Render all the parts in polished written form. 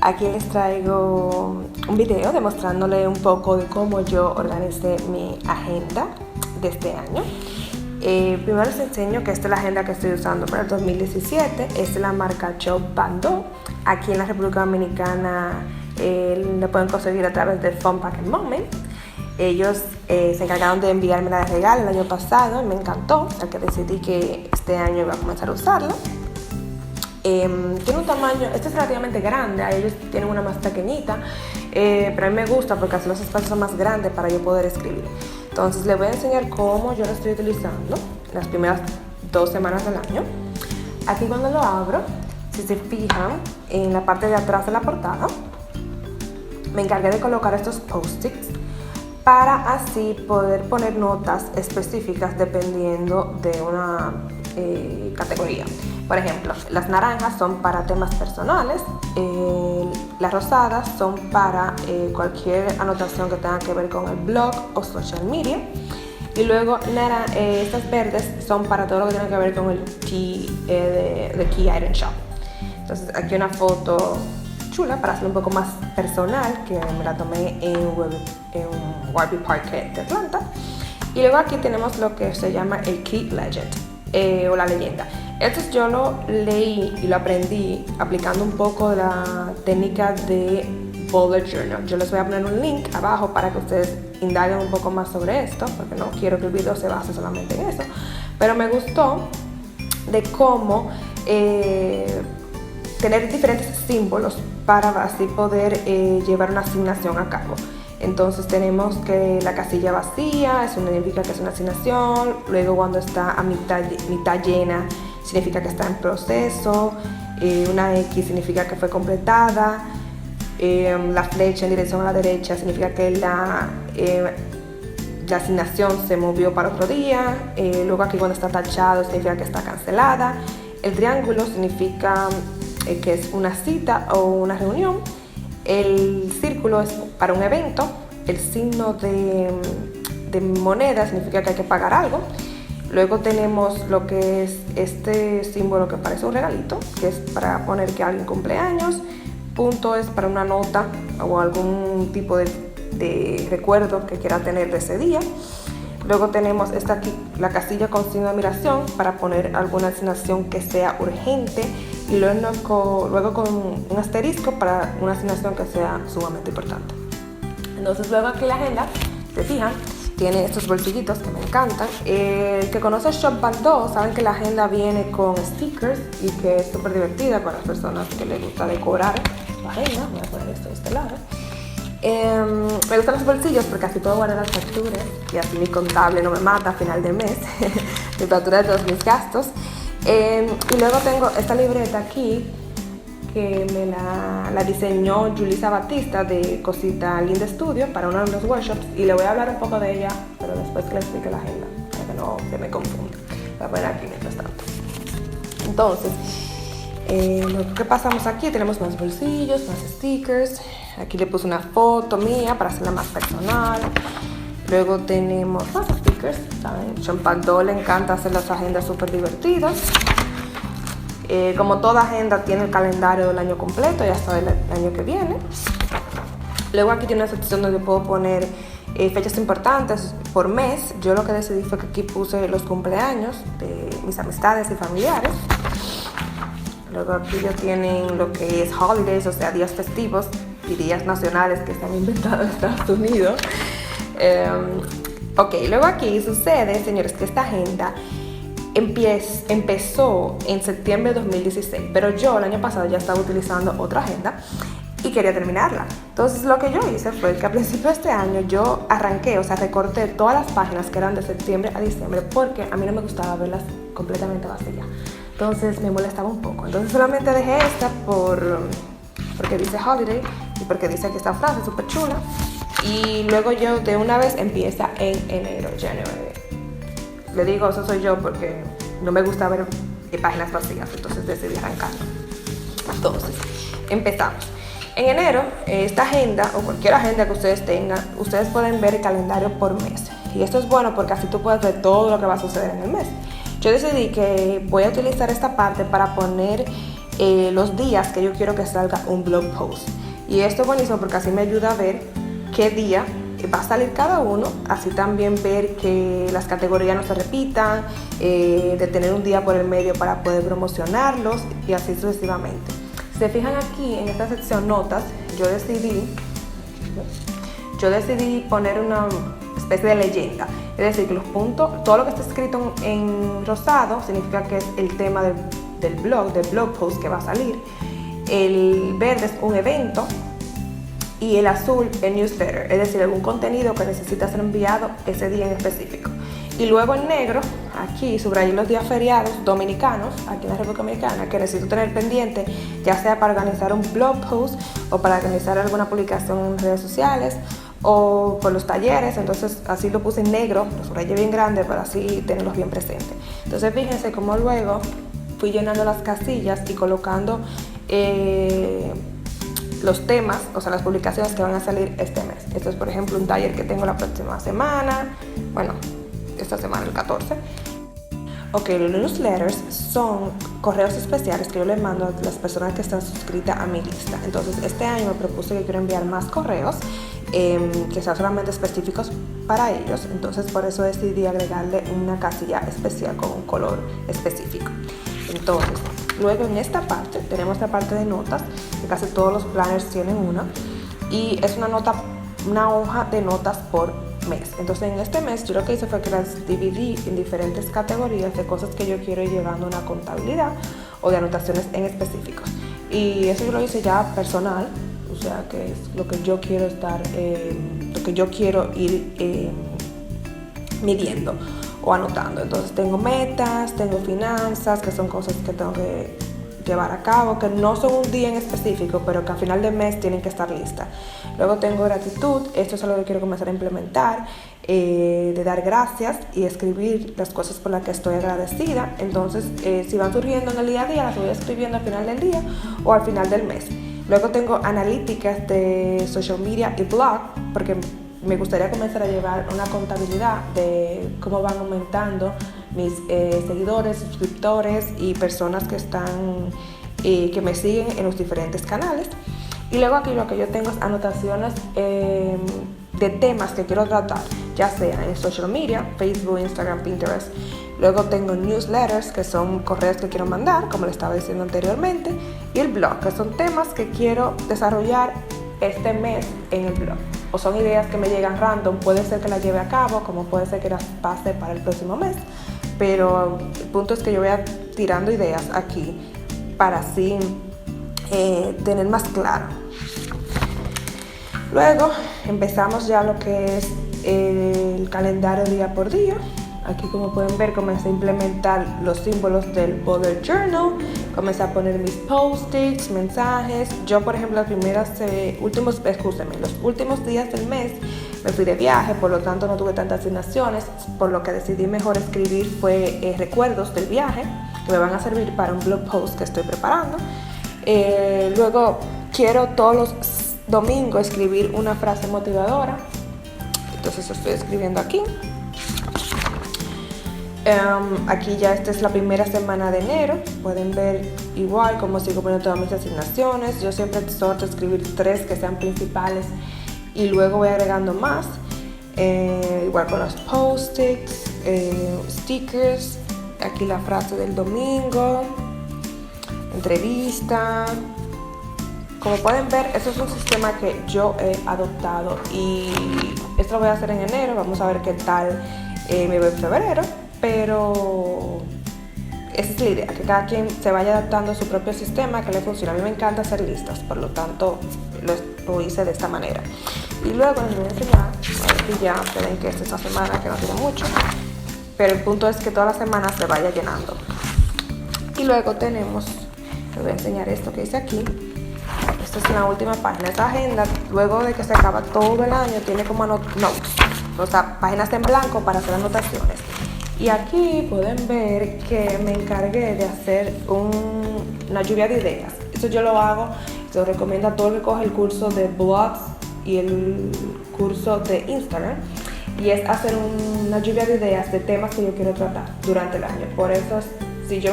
Aquí les traigo un video demostrándole un poco de cómo yo organicé mi agenda de este año. Primero les enseño que esta es la agenda que estoy usando para el 2017. Es de la marca Joe Bando. Aquí en la República Dominicana la pueden conseguir a través de Fun Pack Moment. Ellos se encargaron de enviármela de regalo el año pasado y me encantó, al que decidí que este año iba a comenzar a usarla. Tiene un tamaño, este es relativamente grande, ellos tienen una más pequeñita, pero a mí me gusta porque así los espacios son más grandes para yo poder escribir. Entonces les voy a enseñar cómo yo lo estoy utilizando las primeras 2 semanas del año. Aquí cuando lo abro, si se fijan en la parte de atrás de la portada, me encargué de colocar estos post-its para así poder poner notas específicas dependiendo de una categoría. Por ejemplo, las naranjas son para temas personales, las rosadas son para cualquier anotación que tenga que ver con el blog o social media, y luego estas verdes son para todo lo que tenga que ver con el de Key Item Shop. Entonces aquí una foto chula para hacerlo un poco más personal, que me la tomé en Warby Parker de Atlanta. Y luego aquí tenemos lo que se llama el Key Legend o la leyenda. Esto yo lo leí y lo aprendí aplicando un poco de la técnica de Bullet Journal. Yo les voy a poner un link abajo para que ustedes indaguen un poco más sobre esto, porque no quiero que el video se base solamente en eso. Pero me gustó de cómo tener diferentes símbolos para así poder llevar una asignación a cabo. Entonces tenemos que la casilla vacía, eso significa que es una asignación. Luego cuando está a mitad llena, significa que está en proceso. Una X significa que fue completada. La flecha en dirección a la derecha significa que la asignación se movió para otro día. Luego aquí cuando está tachado significa que está cancelada. El triángulo significa que es una cita o una reunión. El círculo es para un evento. El signo de moneda significa que hay que pagar algo. Luego tenemos lo que es este símbolo que parece un regalito, que es para poner que alguien cumple años. Punto es para una nota o algún tipo de recuerdo que quiera tener de ese día. Luego tenemos esta aquí, la casilla con signo de admiración, para poner alguna asignación que sea urgente. Y luego con un asterisco para una asignación que sea sumamente importante. Entonces luego aquí la agenda, se fijan, tiene estos bolsillitos que me encantan. El que conoce Shop Bando saben que la agenda viene con stickers y que es súper divertida para las personas que les gusta decorar la agenda. Voy a poner esto de este lado. Me gustan los bolsillos porque así puedo guardar las facturas y así mi contable no me mata a final de mes. Mi factura de todos mis gastos. Y luego tengo esta libreta aquí que me la diseñó Julissa Batista de Cosita Linda Studio para uno de los workshops, y le voy a hablar un poco de ella, pero después que le explique la agenda, para que no se me confunda. Voy a poner aquí mientras tanto. Entonces, lo que pasamos aquí, tenemos más bolsillos, más stickers. Aquí le puse una foto mía para hacerla más personal. Luego tenemos más stickers, ¿saben? Champagno le encanta hacer las agendas súper divertidas. Como toda agenda tiene el calendario del año completo y hasta del año que viene. Luego aquí tiene una sección donde puedo poner fechas importantes por mes. Yo lo que decidí fue que aquí puse los cumpleaños de mis amistades y familiares. Luego aquí ya tienen lo que es holidays, o sea, días festivos y días nacionales que se han inventado en Estados Unidos. Ok, luego aquí sucede, señores, que esta agenda empezó en septiembre de 2016, pero yo el año pasado ya estaba utilizando otra agenda y quería terminarla. Entonces lo que yo hice fue que a principio de este año yo arranqué, o sea, recorté todas las páginas que eran de septiembre a diciembre, porque a mí no me gustaba verlas completamente vacías. Entonces me molestaba un poco. Entonces solamente dejé esta porque dice holiday y porque dice que esta frase es súper chula. Y luego yo de una vez empieza en enero, January. Le digo, eso soy yo porque no me gusta ver páginas vacías, entonces decidí arrancarlo. Entonces, empezamos. En enero, esta agenda o cualquier agenda que ustedes tengan, ustedes pueden ver el calendario por mes. Y esto es bueno porque así tú puedes ver todo lo que va a suceder en el mes. Yo decidí que voy a utilizar esta parte para poner los días que yo quiero que salga un blog post. Y esto es buenísimo porque así me ayuda a ver qué día va a salir cada uno, así también ver que las categorías no se repitan, de tener un día por el medio para poder promocionarlos y así sucesivamente. Si se fijan aquí en esta sección notas, yo decidí poner una especie de leyenda, es decir, que los puntos, todo lo que está escrito en rosado significa que es el tema del blog post que va a salir. El verde es un evento y el azul el newsletter, es decir, algún contenido que necesita ser enviado ese día en específico. Y luego en negro, aquí subrayé los días feriados dominicanos, aquí en la República Dominicana, que necesito tener pendiente, ya sea para organizar un blog post o para organizar alguna publicación en redes sociales o por los talleres. Entonces así lo puse en negro, lo subrayé bien grande para así tenerlos bien presentes. Entonces fíjense cómo luego fui llenando las casillas y colocando los temas, o sea, las publicaciones que van a salir este mes. Esto es, por ejemplo, un taller que tengo la próxima semana, bueno, esta semana, el 14. Ok, los newsletters son correos especiales que yo les mando a las personas que están suscritas a mi lista. Entonces, este año me propuse que quiero enviar más correos que sean solamente específicos para ellos. Entonces, por eso decidí agregarle una casilla especial con un color específico. Entonces, luego en esta parte tenemos la parte de notas, que casi todos los planners tienen una, y es una hoja de notas por mes. Entonces en este mes yo lo que hice fue que las dividí en diferentes categorías de cosas que yo quiero ir llevando a una contabilidad o de anotaciones en específicos. Y eso yo lo hice ya personal, o sea que es lo que yo quiero lo que yo quiero ir midiendo o anotando. Entonces tengo metas, tengo finanzas, que son cosas que tengo que llevar a cabo, que no son un día en específico, pero que al final del mes tienen que estar listas. Luego tengo gratitud, esto es algo que quiero comenzar a implementar, de dar gracias y escribir las cosas por las que estoy agradecida. Entonces, si van surgiendo en el día a día, las voy escribiendo al final del día o al final del mes. Luego tengo analíticas de social media y blog, porque me gustaría comenzar a llevar una contabilidad de cómo van aumentando mis seguidores, suscriptores y personas que que me siguen en los diferentes canales. Y luego aquí lo que yo tengo es anotaciones de temas que quiero tratar, ya sea en social media, Facebook, Instagram, Pinterest. Luego tengo newsletters, que son correos que quiero mandar, como les estaba diciendo anteriormente, y el blog, que son temas que quiero desarrollar este mes en el blog. O son ideas que me llegan random, puede ser que las lleve a cabo, como puede ser que las pase para el próximo mes, pero el punto es que yo vaya tirando ideas aquí para así tener más claro. Luego empezamos ya lo que es el calendario día por día. Aquí, como pueden ver, comencé a implementar los símbolos del bullet journal, comencé a poner mis post-its, mensajes. Yo, por ejemplo, los últimos días del mes me fui de viaje, por lo tanto no tuve tantas asignaciones, por lo que decidí mejor escribir fue recuerdos del viaje, que me van a servir para un blog post que estoy preparando. Luego quiero todos los domingos escribir una frase motivadora, entonces estoy escribiendo aquí. Aquí ya esta es la primera semana de enero, pueden ver igual cómo sigo poniendo todas mis asignaciones. Yo siempre trato de escribir 3 que sean principales y luego voy agregando más, igual con los post-its, stickers. Aquí la frase del domingo, entrevista. Como pueden ver, eso es un sistema que yo he adoptado y esto lo voy a hacer en enero. Vamos a ver qué tal me va en febrero. Pero esa es la idea, que cada quien se vaya adaptando a su propio sistema, que le funcione. A mí me encanta hacer listas, por lo tanto lo hice de esta manera. Y luego les voy a enseñar, aquí ya se ven que esta es una semana que no tiene mucho, pero el punto es que toda la semana se vaya llenando. Y luego tenemos, les voy a enseñar esto que hice aquí. Esta es la última página. Esta agenda, luego de que se acaba todo el año, tiene como notes, o sea, páginas en blanco para hacer anotaciones. Y aquí pueden ver que me encargué de hacer una lluvia de ideas. Eso yo lo hago, se lo recomiendo a todo el que coge el curso de blogs y el curso de Instagram. Y es hacer una lluvia de ideas de temas que yo quiero tratar durante el año. Por eso, si yo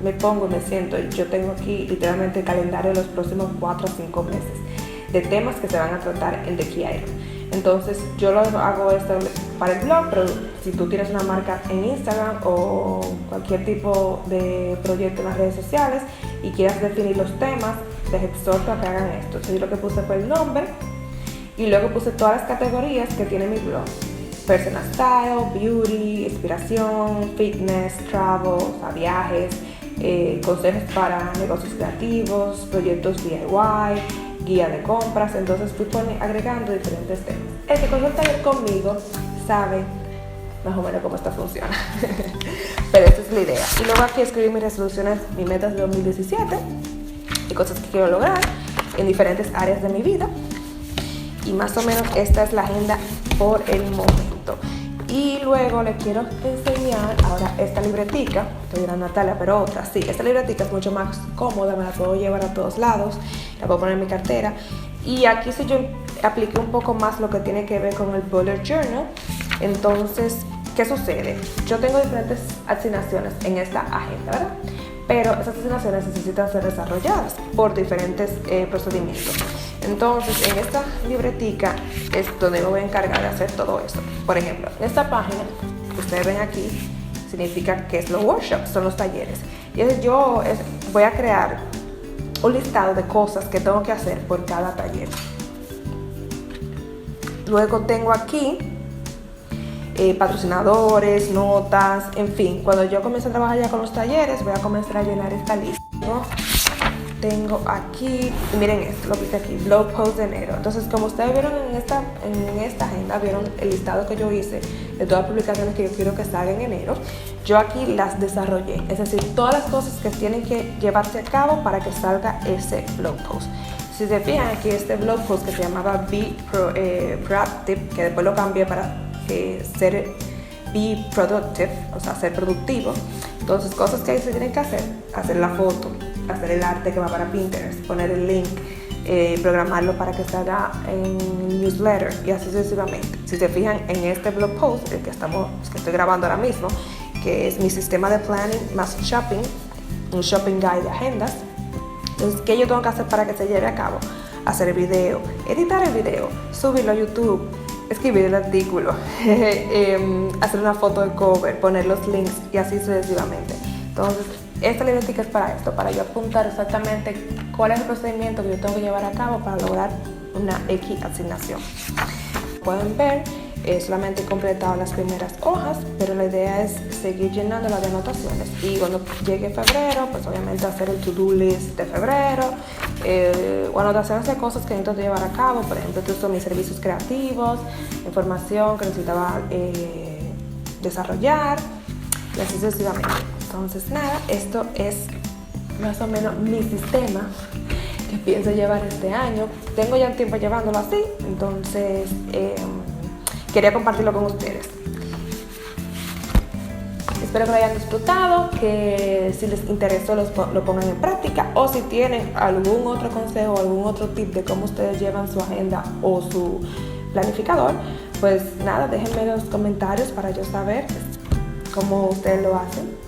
me pongo y me siento, yo tengo aquí literalmente el calendario de los próximos 4 a 5 meses de temas que se van a tratar en The Key Item. Entonces yo lo hago esto para el blog, pero si tú tienes una marca en Instagram o cualquier tipo de proyecto en las redes sociales y quieras definir los temas, te exhorto a que hagan esto. Entonces yo lo que puse fue el nombre y luego puse todas las categorías que tiene mi blog: personal style, beauty, inspiración, fitness, travel, o sea, viajes, consejos para negocios creativos, proyectos DIY, guía de compras. Entonces fui agregando diferentes temas. El que conoce el taller conmigo sabe más o menos cómo esto funciona. Pero esta es la idea. Y luego aquí escribí mis resoluciones, mis metas de 2017 y cosas que quiero lograr en diferentes áreas de mi vida. Y más o menos esta es la agenda por el momento. Y luego le quiero enseñar ahora esta libretica. Te dirá Natalia, pero otra. Sí, esta libretica es mucho más cómoda, me la puedo llevar a todos lados, la puedo poner en mi cartera. Y aquí sí yo apliqué un poco más lo que tiene que ver con el bullet journal. Entonces, ¿qué sucede? Yo tengo diferentes asignaciones en esta agenda, ¿verdad? Pero esas asignaciones necesitan ser desarrolladas por diferentes procedimientos. Entonces, en esta libretica es donde me voy a encargar de hacer todo esto. Por ejemplo, en esta página que ustedes ven aquí, significa que es los workshops, son los talleres. Y yo voy a crear un listado de cosas que tengo que hacer por cada taller. Luego tengo aquí patrocinadores, notas, en fin. Cuando yo comience a trabajar ya con los talleres, voy a comenzar a llenar esta lista, ¿no? Tengo aquí, y miren esto, lo que hice aquí, blog post de enero. Entonces, como ustedes vieron en esta agenda, vieron el listado que yo hice de todas las publicaciones que yo quiero que salgan en enero. Yo aquí las desarrollé, es decir, todas las cosas que tienen que llevarse a cabo para que salga ese blog post. Si se fijan aquí, este blog post que se llamaba Be Proactive, que después lo cambié para ser Be Productive, o sea, ser productivo. Entonces, cosas que se tienen que hacer la foto, hacer el arte que va para Pinterest, poner el link, programarlo para que salga en newsletter y así sucesivamente. Si se fijan en este blog post, el que estoy grabando ahora mismo, que es mi sistema de planning más shopping, un shopping guide de agendas. Entonces, ¿qué yo tengo que hacer para que se lleve a cabo? Hacer el video, editar el video, subirlo a YouTube, escribir el artículo, hacer una foto de cover, poner los links y así sucesivamente. Entonces, esta libretica es para esto, para yo apuntar exactamente cuál es el procedimiento que yo tengo que llevar a cabo para lograr una X asignación. Pueden ver, solamente he completado las primeras hojas, pero la idea es seguir llenando las anotaciones. Y cuando llegue febrero, pues obviamente hacer el to-do list de febrero, o anotaciones de cosas que necesito llevar a cabo. Por ejemplo, estos son mis servicios creativos, información que necesitaba desarrollar, y así sucesivamente. Entonces, nada, esto es más o menos mi sistema que pienso llevar este año. Tengo ya un tiempo llevándolo así, entonces quería compartirlo con ustedes. Espero que lo hayan disfrutado, que si les interesó lo pongan en práctica, o si tienen algún otro consejo, algún otro tip de cómo ustedes llevan su agenda o su planificador, pues nada, déjenme los comentarios para yo saber cómo ustedes lo hacen.